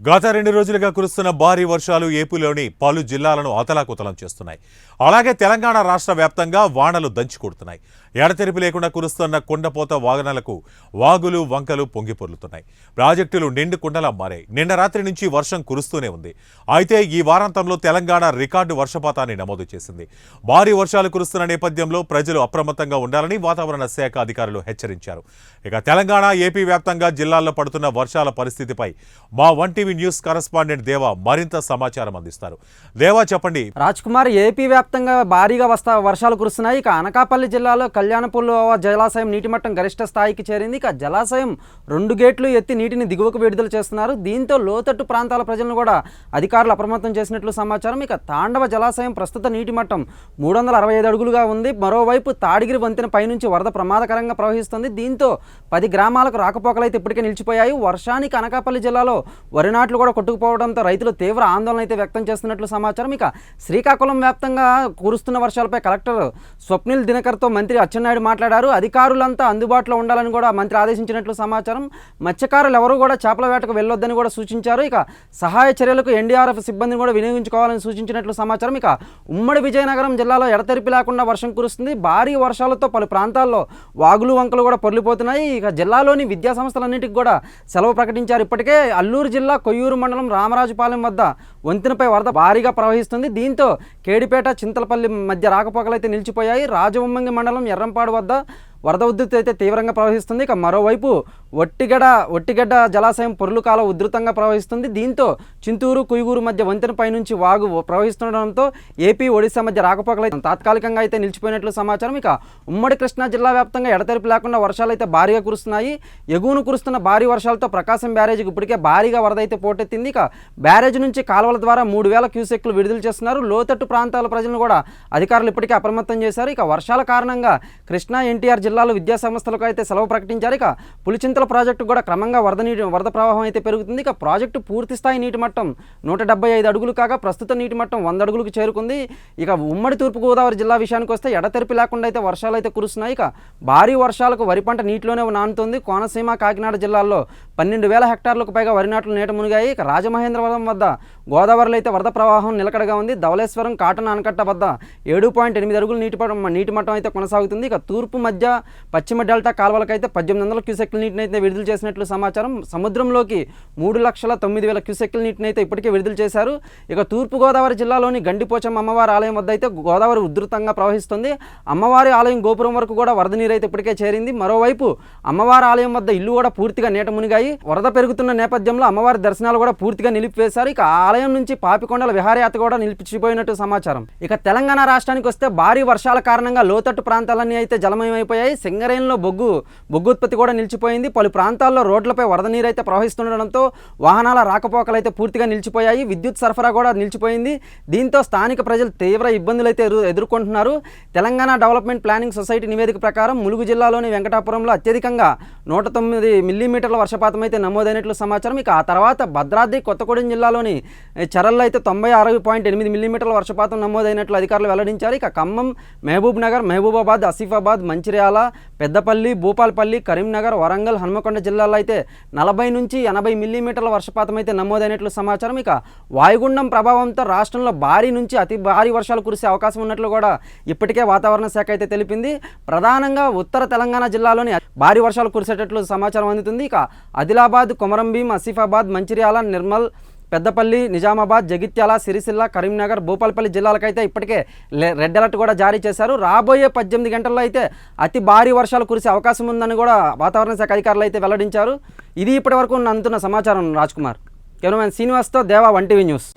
గత 2 రోజులుగా కురుస్తున్న భారీ వర్షాలు ఏపీలోని పలు జిల్లాలను అతలాకుతలం చేస్తున్నాయి. అలాగే తెలంగాణ రాష్ట్ర వ్యాప్తంగా వానలు దంచుకొడుతున్నాయి. ఎడతెరిపి లేకుండా కురుస్తున్న కొండపోత వాహనాలకు వాగులు వంకలు పొంగిపొర్లుతున్నాయి. ప్రాజెక్టులు నిండు కుండలా మారాయి. నిన్న రాత్రి నుంచి వర్షం కురుస్తూనే ఉంది. అయితే ఈ వారాంతంలో తెలంగాణ రికార్డు వర్షపాతాన్ని నమోదు చేసింది. భారీ వర్షాలు కురుస్తున్న నేపథ్యంలో ప్రజలు అప్రమత్తంగా ఉండాలని వాతావరణ శాఖ అధికారులు హెచ్చరించారు. ఇక తెలంగాణ ఏపీ వ్యాప్తంగా జిల్లాల్లో పడుతున్న వర్షాల పరిస్థితిపై మా వన్ టీవీ న్యూస్ కరెస్పాండెంట్ దేవా మరింత సమాచారం అందిస్తారు. దేవా, చెప్పండి. రాజ్ కుమార్, ఏపీ వ్యాప్తంగా భారీగా వర్షాలు కురుస్తున్నాయి. ఇక అనకాపల్లి జిల్లాలో కళ్యాణపూర్లో జలాశయం నీటి మట్టం గరిష్ట స్థాయికి చేరింది. ఇక జలాశయం 2 గేట్లు ఎత్తి నీటిని దిగువకు విడుదల చేస్తున్నారు. దీంతో లోతట్టు ప్రాంతాల ప్రజలను కూడా అధికారులు అప్రమత్తం చేసినట్లు సమాచారం. ఇక తాండవ జలాశయం ప్రస్తుత నీటి మట్టం 365 అడుగులుగా ఉంది. మరోవైపు తాడిగిరి వంతెన పైనుంచి వరద ప్రమాదకరంగా ప్రవహిస్తుంది. దీంతో 10 గ్రామాలకు రాకపోకలైతే ఇప్పటికే నిలిచిపోయాయి. వర్షానికి అనకాపల్లి జిల్లాలో వరి నాట్లు కూడా కొట్టుకుపోవడంతో రైతులు తీవ్ర ఆందోళన అయితే వ్యక్తం చేస్తున్నట్లు సమాచారం. ఇక శ్రీకాకుళం వ్యాప్తంగా కురుస్తున్న వర్షాలపై కలెక్టర్ స్వప్నిల్ దినకర్తో మంత్రి అచ్చెన్నాయుడు మాట్లాడారు. అధికారులంతా అందుబాటులో ఉండాలని కూడా మంత్రి ఆదేశించినట్లు సమాచారం. మత్స్యకారులు ఎవరూ కూడా చేపల వేటకు వెళ్లొద్దని కూడా సూచించారు. ఇక సహాయ చర్యలకు ఎన్డీఆర్ఎఫ్ సిబ్బందిని కూడా వినియోగించుకోవాలని సూచించినట్లు సమాచారం. ఇక ఉమ్మడి విజయనగరం జిల్లాలో ఎడతెరిపి లేకుండా వర్షం కురుస్తుంది. భారీ వర్షాలతో పలు ప్రాంతాల్లో వాగులు వంకలు కూడా పొర్లిపోతున్నాయి. ఇక జిల్లాలోని విద్యా సంస్థలన్నింటికి కూడా సెలవు ప్రకటించారు. ఇప్పటికే అల్లూరు జిల్లా కొయ్యూరు మండలం రామరాజుపాలెం వద్ద వంతెనపై వరద భారీగా ప్రవహిస్తుంది. దీంతో కేడిపేట చింతలపల్లి మధ్య రాకపోకలైతే నిలిచిపోయాయి. రాజవొమ్మంగి మండలం ఎర్రంపాడు వద్ద వరద ఉధృతి అయితే తీవ్రంగా ప్రవహిస్తుంది. ఇక మరోవైపు ఒట్టిగడ్డ జలాశయం పొర్లు కాలం ఉధృతంగా ప్రవహిస్తుంది. దీంతో చింతూరు కుయ్యూరు మధ్య వంతెనపై నుంచి వాగు ప్రవహిస్తుండడంతో ఏపీ ఒడిశా మధ్య రాకపోకలు అయితే తాత్కాలికంగా అయితే నిలిచిపోయినట్లు సమాచారం. ఇక ఉమ్మడి కృష్ణా జిల్లా వ్యాప్తంగా ఎడతెరిపి లేకుండా వర్షాలు అయితే భారీగా కురుస్తున్నాయి. ఎగువను కురుస్తున్న భారీ వర్షాలతో ప్రకాశం బ్యారేజీకి ఇప్పటికే భారీగా వరద అయితే పోటెత్తింది. ఇక బ్యారేజ్ నుంచి కాలువల ద్వారా 3000 క్యూసెక్లు విడుదల చేస్తున్నారు. లోతట్టు ప్రాంతాల ప్రజలను కూడా అధికారులు ఇప్పటికే అప్రమత్తం చేశారు. ఇక వర్షాల కారణంగా కృష్ణా ఎన్టీఆర్ జిల్లాలో విద్యా సంస్థలకు అయితే సెలవు ప్రకటించారు. ఇక పులిచింతల ప్రాజెక్టు కూడా క్రమంగా వరద ప్రవాహం అయితే పెరుగుతుంది. ఇక ప్రాజెక్టు పూర్తి స్థాయి నీటి మట్టం 175 అడుగులు కాగా ప్రస్తుత నీటి మట్టం 100 అడుగులకు చేరుకుంది. ఇక ఉమ్మడి తూర్పుగోదావరి జిల్లా విషయానికి వస్తే ఎడతెరిపి లేకుండా అయితే వర్షాలు అయితే కురుస్తున్నాయి. ఇక భారీ వర్షాలకు వరి పంట నీటిలోనే నానుతోంది. కోనసీమ కాకినాడ జిల్లాల్లో 12,000 హెక్టార్లకు పైగా వరి నాట్లు నీట మునిగాయి. ఇక రాజమహేంద్రవరం వద్ద గోదావరిలో అయితే వరద ప్రవాహం నిలకడగా ఉంది. ధవళేశ్వరం కాటన్ ఆనకట్ట వద్ద 7.8 అడుగులు నీటి మట్టం అయితే కొనసాగుతుంది. ఇక తూర్పు మధ్య పశ్చిమ డెల్టా కాలువలకైతే 1800 క్యూసెక్ల నీటిని అయితే విడుదల చేసినట్లు సమాచారం. సముద్రంలోకి 3,09,000 క్యూసెక్ల నీటిని అయితే ఇప్పటికే విడుదల చేశారు. ఇక తూర్పుగోదావరి జిల్లాలోని గండిపోచమ్మ అమ్మవారి ఆలయం వద్ద అయితే గోదావరి ఉధృతంగా ప్రవహిస్తుంది. అమ్మవారి ఆలయం గోపురం వరకు కూడా వరద నీరు అయితే ఇప్పటికే చేరింది. మరోవైపు అమ్మవారి ఆలయం వద్ద ఇల్లు కూడా పూర్తిగా నీట మునిగాయి. వరద పెరుగుతున్న నేపథ్యంలో అమ్మవారి దర్శనాలు కూడా పూర్తిగా నిలిపివేశారు. ఇక ఆలయం నుంచి పాపికొండల విహారయాత్ర కూడా నిలిచిపోయినట్టు సమాచారం. ఇక తెలంగాణ రాష్ట్రానికి వస్తే భారీ వర్షాల కారణంగా లోతట్టు ప్రాంతాలన్నీ అయితే జలమయమైపోయాయి. సింగరేణిలో బొగ్గు ఉత్పత్తి కూడా నిలిచిపోయింది. పలు ప్రాంతాల్లో రోడ్లపై వరద నీరు అయితే ప్రవహిస్తుండడంతో వాహనాల రాకపోకలు అయితే పూర్తిగా నిలిచిపోయాయి. విద్యుత్ సరఫరా కూడా నిలిచిపోయింది. దీంతో స్థానిక ప్రజలు తీవ్ర ఇబ్బందులు అయితే ఎదుర్కొంటున్నారు. తెలంగాణ డెవలప్మెంట్ ప్లానింగ్ సొసైటీ నివేదిక ప్రకారం ములుగు జిల్లాలోని వెంకటాపురంలో అత్యధికంగా 109 మిల్లీమీటర్ల వర్షపాతం అయితే నమోదైనట్లు సమాచారం. ఇక ఆ తర్వాత భద్రాద్రి కొత్తగూడెం జిల్లాలోని చరల్లో అయితే 96.8 మిల్లీమీటర్ల వర్షపాతం నమోదైనట్లు అధికారులు వెల్లడించారు. ఇక ఖమ్మం, మహబూబ్ నగర్, మహబూబాబాద్, ఆసిఫాబాద్, మంచిర్యాల, పెద్దపల్లి, భూపాలపల్లి, కరీంనగర్, వరంగల్, హన్మకొండ జిల్లాల్లో అయితే 40 నుంచి 80 మిల్లీమీటర్ల వర్షపాతం అయితే నమోదైనట్లు సమాచారం. ఇక వాయుగుండం ప్రభావంతో రాష్ట్రంలో భారీ నుంచి అతి భారీ వర్షాలు కురిసే అవకాశం ఉన్నట్లు కూడా ఇప్పటికే వాతావరణ శాఖ అయితే తెలిపింది. ప్రధానంగా ఉత్తర తెలంగాణ జిల్లాలోని భారీ వర్షాలు కురిసేటట్లు సమాచారం అందుతుంది. ఇక ఆదిలాబాద్, కొమరంభీం, ఆసిఫాబాద్, మంచిర్యాల, నిర్మల్, పెద్దపల్లి, నిజామాబాద్, జగిత్యాల, సిరిసిల్ల, కరీంనగర్, భూపాలపల్లి జిల్లాలకైతే ఇప్పటికే రెడ్ అలర్ట్ కూడా జారీ చేశారు. రాబోయే 18 గంటల్లో అయితే అతి భారీ వర్షాలు కురిసే అవకాశం ఉందని కూడా వాతావరణ శాఖ అధికారులు అయితే వెల్లడించారు. ఇది ఇప్పటివరకు అందుతున్న సమాచారం. రాజ్ కుమార్, కెమెరామెన్ శ్రీనివాస్తో దేవా, వన్ టీవీ న్యూస్.